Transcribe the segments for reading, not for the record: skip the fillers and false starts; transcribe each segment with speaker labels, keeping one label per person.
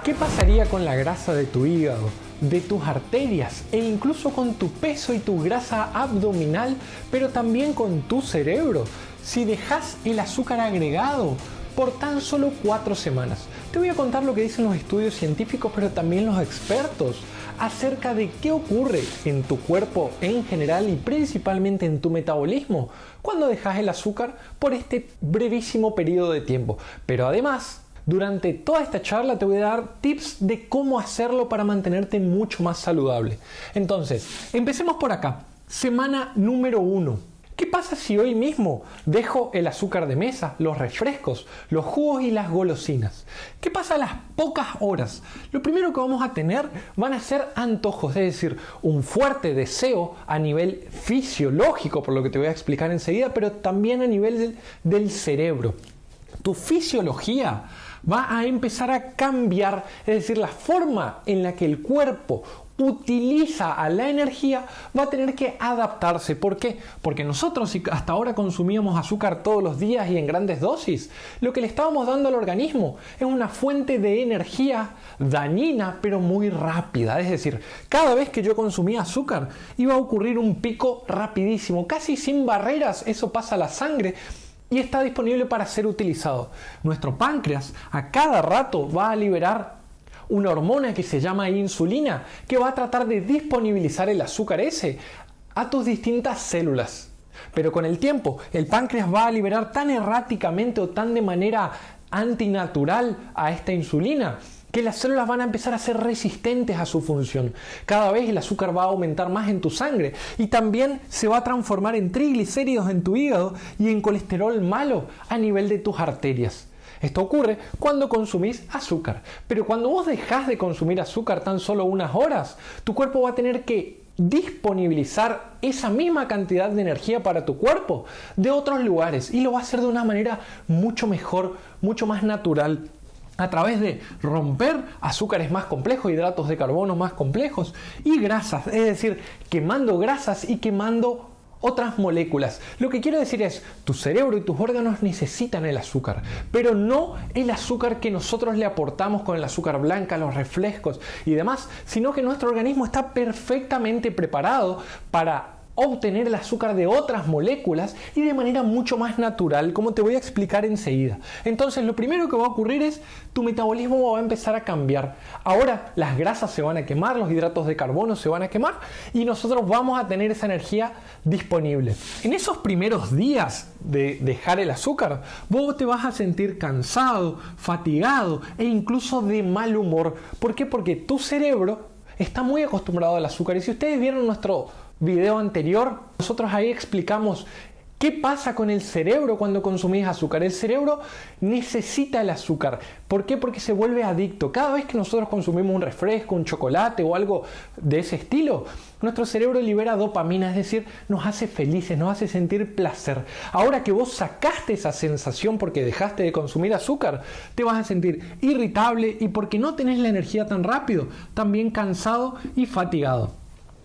Speaker 1: ¿Qué pasaría con la grasa de tu hígado, de tus arterias e incluso con tu peso y tu grasa abdominal, pero también con tu cerebro, si dejas el azúcar agregado por tan solo 4 semanas? Te voy a contar lo que dicen los estudios científicos, pero también los expertos, acerca de qué ocurre en tu cuerpo en general y principalmente en tu metabolismo cuando dejas el azúcar por este brevísimo periodo de tiempo. Pero además, durante toda esta charla te voy a dar tips de cómo hacerlo para mantenerte mucho más saludable. Entonces, empecemos por acá. Semana número 1. ¿Qué pasa si hoy mismo dejo el azúcar de mesa, los refrescos, los jugos y las golosinas? ¿Qué pasa a las pocas horas? Lo primero que vamos a tener van a ser antojos, es decir, un fuerte deseo a nivel fisiológico, por lo que te voy a explicar enseguida, pero también a nivel del cerebro. Tu fisiología va a empezar a cambiar, es decir, la forma en la que el cuerpo utiliza a la energía va a tener que adaptarse. ¿Por qué? Porque nosotros, si hasta ahora consumíamos azúcar todos los días y en grandes dosis, lo que le estábamos dando al organismo es una fuente de energía dañina pero muy rápida. Es decir, cada vez que yo consumía azúcar iba a ocurrir un pico rapidísimo, casi sin barreras. Eso pasa a la sangre y está disponible para ser utilizado. Nuestro páncreas a cada rato va a liberar una hormona que se llama insulina, que va a tratar de disponibilizar el azúcar ese a tus distintas células. Pero con el tiempo, el páncreas va a liberar tan erráticamente o tan de manera antinatural a esta insulina que las células van a empezar a ser resistentes a su función. Cada vez el azúcar va a aumentar más en tu sangre y también se va a transformar en triglicéridos en tu hígado y en colesterol malo a nivel de tus arterias. Esto ocurre cuando consumís azúcar, pero cuando vos dejás de consumir azúcar tan solo unas horas, tu cuerpo va a tener que disponibilizar esa misma cantidad de energía para tu cuerpo de otros lugares y lo va a hacer de una manera mucho mejor, mucho más natural, a través de romper azúcares más complejos, hidratos de carbono más complejos y grasas, es decir, quemando grasas y quemando otras moléculas. Lo que quiero decir es, tu cerebro y tus órganos necesitan el azúcar, pero no el azúcar que nosotros le aportamos con el azúcar blanca, los refrescos y demás, sino que nuestro organismo está perfectamente preparado para obtener el azúcar de otras moléculas y de manera mucho más natural, como te voy a explicar enseguida. Entonces, lo primero que va a ocurrir es tu metabolismo va a empezar a cambiar. Ahora las grasas se van a quemar, los hidratos de carbono se van a quemar y nosotros vamos a tener esa energía disponible. En esos primeros días de dejar el azúcar, vos te vas a sentir cansado, fatigado e incluso de mal humor. ¿Por qué? Porque tu cerebro está muy acostumbrado al azúcar. Y si ustedes vieron nuestro video anterior, nosotros ahí explicamos qué pasa con el cerebro cuando consumís azúcar. El cerebro necesita el azúcar. ¿Por qué? Porque se vuelve adicto. Cada vez que nosotros consumimos un refresco, un chocolate o algo de ese estilo, nuestro cerebro libera dopamina, es decir, nos hace felices, nos hace sentir placer. Ahora que vos sacaste esa sensación porque dejaste de consumir azúcar, te vas a sentir irritable y porque no tenés la energía tan rápido, también cansado y fatigado.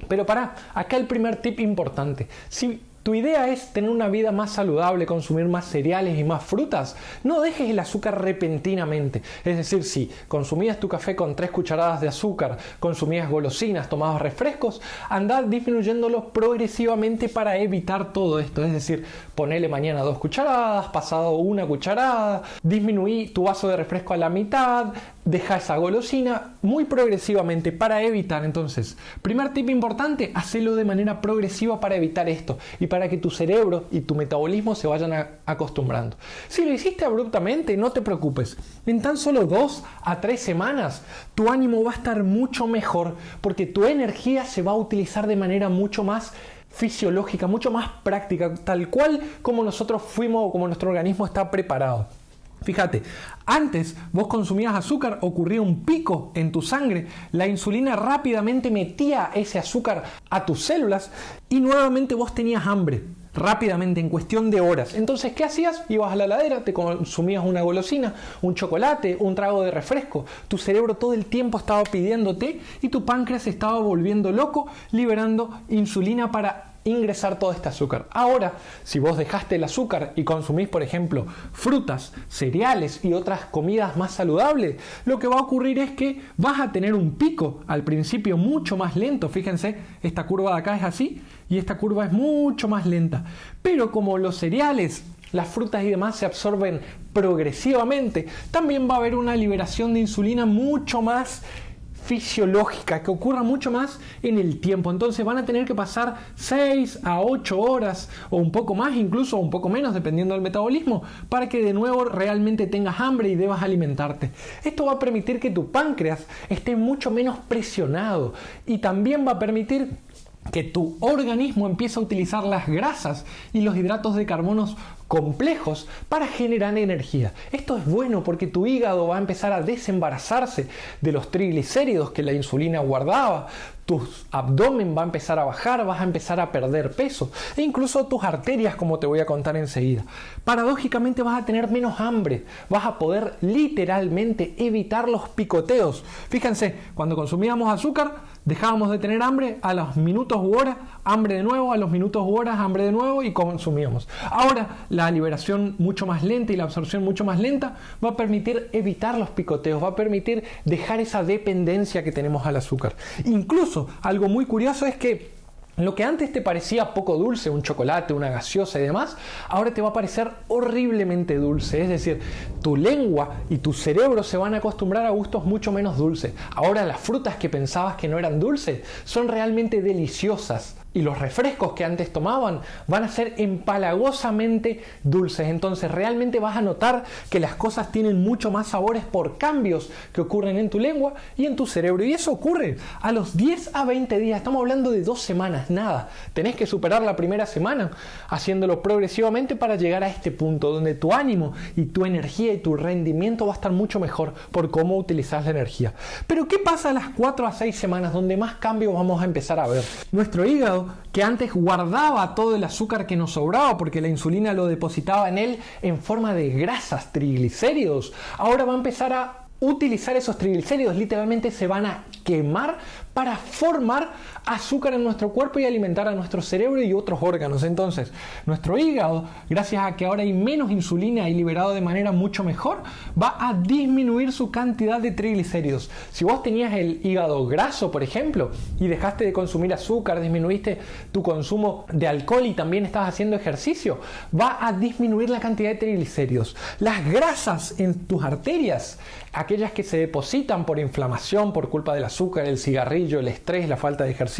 Speaker 1: Pero acá el primer tip importante. Si tu idea es tener una vida más saludable, consumir más cereales y más frutas, no dejes el azúcar repentinamente. Es decir, si consumías tu café con 3 cucharadas de azúcar, consumías golosinas, tomabas refrescos, andá disminuyéndolo progresivamente para evitar todo esto. Es decir, ponele mañana 2 cucharadas, pasado 1 cucharada, disminuí tu vaso de refresco a la mitad, deja esa golosina muy progresivamente para evitar. Entonces, primer tip importante, hacelo de manera progresiva para evitar esto y para que tu cerebro y tu metabolismo se vayan acostumbrando. Si lo hiciste abruptamente, no te preocupes. En tan solo 2 a 3 semanas, tu ánimo va a estar mucho mejor porque tu energía se va a utilizar de manera mucho más fisiológica, mucho más práctica, tal cual como nosotros fuimos o como nuestro organismo está preparado. Fíjate, antes vos consumías azúcar, ocurría un pico en tu sangre, la insulina rápidamente metía ese azúcar a tus células y nuevamente vos tenías hambre, rápidamente, en cuestión de horas. Entonces, ¿qué hacías? Ibas a la heladera, te consumías una golosina, un chocolate, un trago de refresco. Tu cerebro todo el tiempo estaba pidiéndote y tu páncreas se estaba volviendo loco, liberando insulina para ingresar todo este azúcar. Ahora, si vos dejaste el azúcar y consumís, por ejemplo, frutas, cereales y otras comidas más saludables, lo que va a ocurrir es que vas a tener un pico al principio mucho más lento. Fíjense, esta curva de acá es así y esta curva es mucho más lenta. Pero como los cereales, las frutas y demás se absorben progresivamente, también va a haber una liberación de insulina mucho más fisiológica, que ocurra mucho más en el tiempo. Entonces van a tener que pasar 6 a 8 horas o un poco más, incluso un poco menos, dependiendo del metabolismo, para que de nuevo realmente tengas hambre y debas alimentarte. Esto va a permitir que tu páncreas esté mucho menos presionado y también va a permitir que tu organismo empiece a utilizar las grasas y los hidratos de carbonos complejos para generar energía. Esto es bueno porque tu hígado va a empezar a desembarazarse de los triglicéridos que la insulina guardaba, tu abdomen va a empezar a bajar, vas a empezar a perder peso e incluso tus arterias, como te voy a contar enseguida. Paradójicamente vas a tener menos hambre, vas a poder literalmente evitar los picoteos. Fíjense, cuando consumíamos azúcar dejábamos de tener hambre, a los minutos u horas hambre de nuevo, a los minutos u horas hambre de nuevo y consumíamos. Ahora la liberación mucho más lenta y la absorción mucho más lenta va a permitir evitar los picoteos, va a permitir dejar esa dependencia que tenemos al azúcar. Incluso algo muy curioso es que lo que antes te parecía poco dulce, un chocolate, una gaseosa y demás, ahora te va a parecer horriblemente dulce. Es decir, tu lengua y tu cerebro se van a acostumbrar a gustos mucho menos dulces. Ahora las frutas que pensabas que no eran dulces son realmente deliciosas. Y los refrescos que antes tomaban van a ser empalagosamente dulces. Entonces realmente vas a notar que las cosas tienen mucho más sabores por cambios que ocurren en tu lengua y en tu cerebro. Y eso ocurre a los 10 a 20 días. Estamos hablando de 2 semanas, nada. Tenés que superar la primera semana haciéndolo progresivamente para llegar a este punto donde tu ánimo y tu energía y tu rendimiento va a estar mucho mejor por cómo utilizas la energía. Pero ¿qué pasa a las 4 a 6 semanas donde más cambios vamos a empezar a ver? Nuestro hígado, que antes guardaba todo el azúcar que nos sobraba porque la insulina lo depositaba en él en forma de grasas, triglicéridos, ahora va a empezar a utilizar esos triglicéridos, literalmente se van a quemar para formar azúcar en nuestro cuerpo y alimentar a nuestro cerebro y otros órganos. Entonces, nuestro hígado, gracias a que ahora hay menos insulina y liberado de manera mucho mejor, va a disminuir su cantidad de triglicéridos. Si vos tenías el hígado graso, por ejemplo, y dejaste de consumir azúcar, disminuiste tu consumo de alcohol y también estás haciendo ejercicio, va a disminuir la cantidad de triglicéridos. Las grasas en tus arterias, aquellas que se depositan por inflamación, por culpa del azúcar, el cigarrillo, el estrés, la falta de ejercicio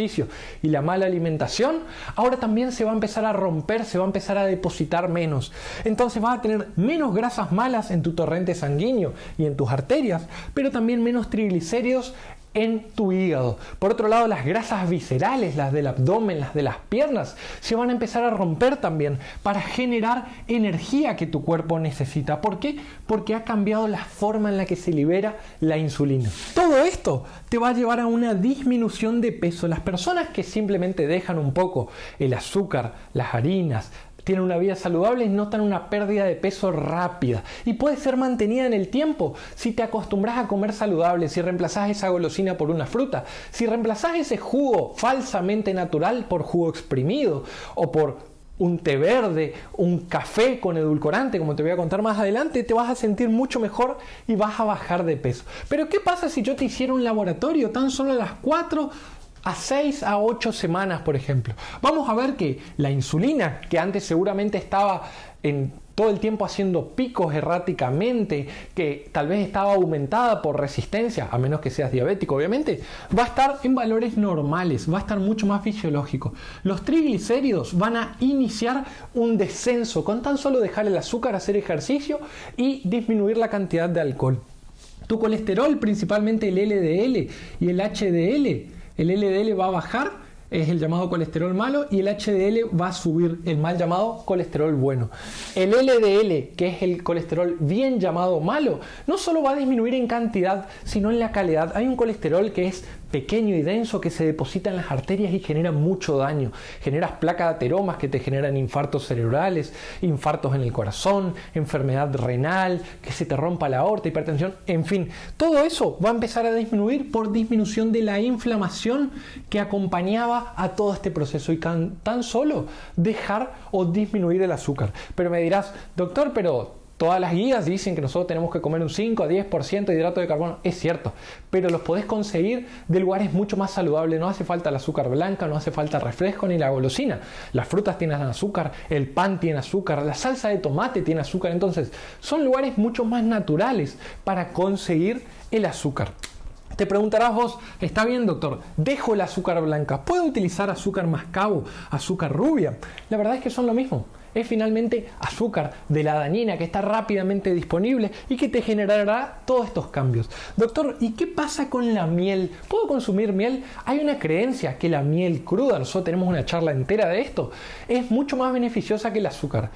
Speaker 1: y la mala alimentación, ahora también se va a empezar a romper, se va a empezar a depositar menos. Entonces vas a tener menos grasas malas en tu torrente sanguíneo y en tus arterias, pero también menos triglicéridos en tu hígado. Por otro lado, las grasas viscerales, las del abdomen, las de las piernas, se van a empezar a romper también para generar energía que tu cuerpo necesita. ¿Por qué? Porque ha cambiado la forma en la que se libera la insulina. Todo esto te va a llevar a una disminución de peso. Las personas que simplemente dejan un poco el azúcar, las harinas, tienen una vida saludable y notan una pérdida de peso rápida y puede ser mantenida en el tiempo si te acostumbras a comer saludable, si reemplazas esa golosina por una fruta, si reemplazas ese jugo falsamente natural por jugo exprimido o por un té verde, un café con edulcorante, como te voy a contar más adelante, te vas a sentir mucho mejor y vas a bajar de peso. Pero ¿qué pasa si yo te hiciera un laboratorio tan solo a las 4 a 6 a 8 semanas, por ejemplo? Vamos a ver que la insulina, que antes seguramente estaba en todo el tiempo haciendo picos erráticamente, que tal vez estaba aumentada por resistencia, a menos que seas diabético obviamente, va a estar en valores normales, va a estar mucho más fisiológico. Los triglicéridos van a iniciar un descenso con tan solo dejar el azúcar, hacer ejercicio y disminuir la cantidad de alcohol. Tu colesterol, principalmente el LDL y el HDL, el LDL va a bajar, es el llamado colesterol malo, y el HDL va a subir, el mal llamado colesterol bueno. El LDL, que es el colesterol bien llamado malo, no solo va a disminuir en cantidad, sino en la calidad. Hay un colesterol que es pequeño y denso que se deposita en las arterias y genera mucho daño. Generas placas de ateromas que te generan infartos cerebrales, infartos en el corazón, enfermedad renal, que se te rompa la aorta, hipertensión, en fin. Todo eso va a empezar a disminuir por disminución de la inflamación que acompañaba a todo este proceso y tan solo dejar o disminuir el azúcar. Pero me dirás, doctor, pero todas las guías dicen que nosotros tenemos que comer un 5 a 10% de hidrato de carbono. Es cierto, pero los podés conseguir de lugares mucho más saludables. No hace falta el azúcar blanca, no hace falta el refresco ni la golosina. Las frutas tienen azúcar, el pan tiene azúcar, la salsa de tomate tiene azúcar. Entonces, son lugares mucho más naturales para conseguir el azúcar. Te preguntarás vos, está bien doctor, dejo el azúcar blanca, ¿puedo utilizar azúcar mascabo, azúcar rubia? La verdad es que son lo mismo. Es finalmente azúcar de la dañina que está rápidamente disponible y que te generará todos estos cambios. Doctor, ¿y qué pasa con la miel? ¿Puedo consumir miel? Hay una creencia que la miel cruda, nosotros tenemos una charla entera de esto, es mucho más beneficiosa que el azúcar.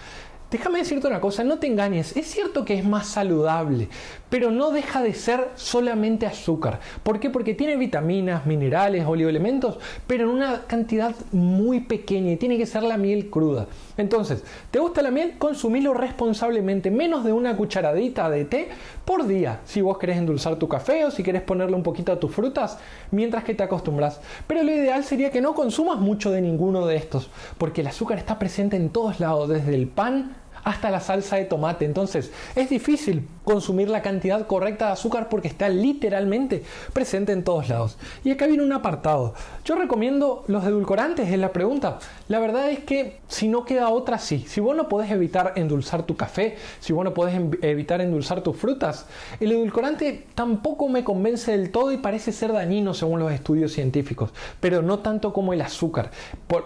Speaker 1: Déjame decirte una cosa, no te engañes, es cierto que es más saludable, pero no deja de ser solamente azúcar. ¿Por qué? Porque tiene vitaminas, minerales, oligoelementos, pero en una cantidad muy pequeña y tiene que ser la miel cruda. Entonces, ¿te gusta la miel? Consumilo responsablemente, menos de una cucharadita de té por día. Si vos querés endulzar tu café o si querés ponerle un poquito a tus frutas, mientras que te acostumbras. Pero lo ideal sería que no consumas mucho de ninguno de estos, porque el azúcar está presente en todos lados, desde el pan hasta la salsa de tomate. Entonces es difícil consumir la cantidad correcta de azúcar porque está literalmente presente en todos lados. Y acá viene un apartado. Yo recomiendo los edulcorantes, es la pregunta. La verdad es que si no queda otra, sí. Si vos no podés evitar endulzar tu café, si vos no podés evitar endulzar tus frutas, el edulcorante tampoco me convence del todo y parece ser dañino según los estudios científicos, pero no tanto como el azúcar.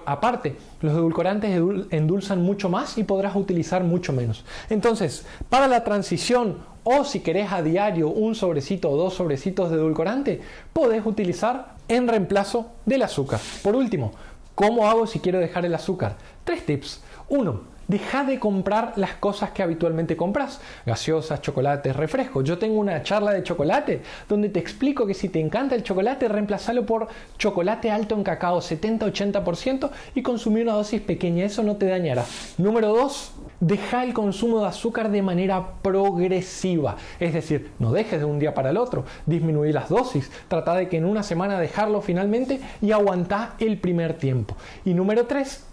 Speaker 1: Aparte, los edulcorantes endulzan mucho más y podrás utilizar mucho menos. Entonces, para la transición o si querés a diario un sobrecito o 2 sobrecitos de edulcorante, podés utilizar en reemplazo del azúcar. Por último, ¿cómo hago si quiero dejar el azúcar? 3 tips. 1. Deja de comprar las cosas que habitualmente compras, gaseosas, chocolates, refrescos. Yo tengo una charla de chocolate donde te explico que si te encanta el chocolate, reemplazalo por chocolate alto en cacao, 70-80%, y consumir una dosis pequeña, eso no te dañará. Número 2, deja el consumo de azúcar de manera progresiva, es decir, no dejes de un día para el otro, disminuir las dosis, trata de que en una semana dejarlo finalmente y aguantá el primer tiempo. Y número 3,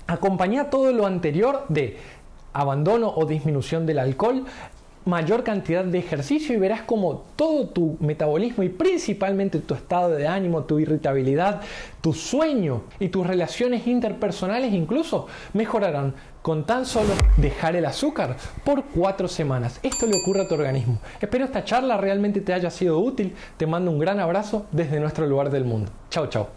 Speaker 1: acompaña todo lo anterior de abandono o disminución del alcohol, mayor cantidad de ejercicio y verás como todo tu metabolismo y principalmente tu estado de ánimo, tu irritabilidad, tu sueño y tus relaciones interpersonales incluso mejorarán con tan solo dejar el azúcar por 4 semanas. Esto le ocurre a tu organismo. Espero esta charla realmente te haya sido útil. Te mando un gran abrazo desde nuestro lugar del mundo. Chao, chao.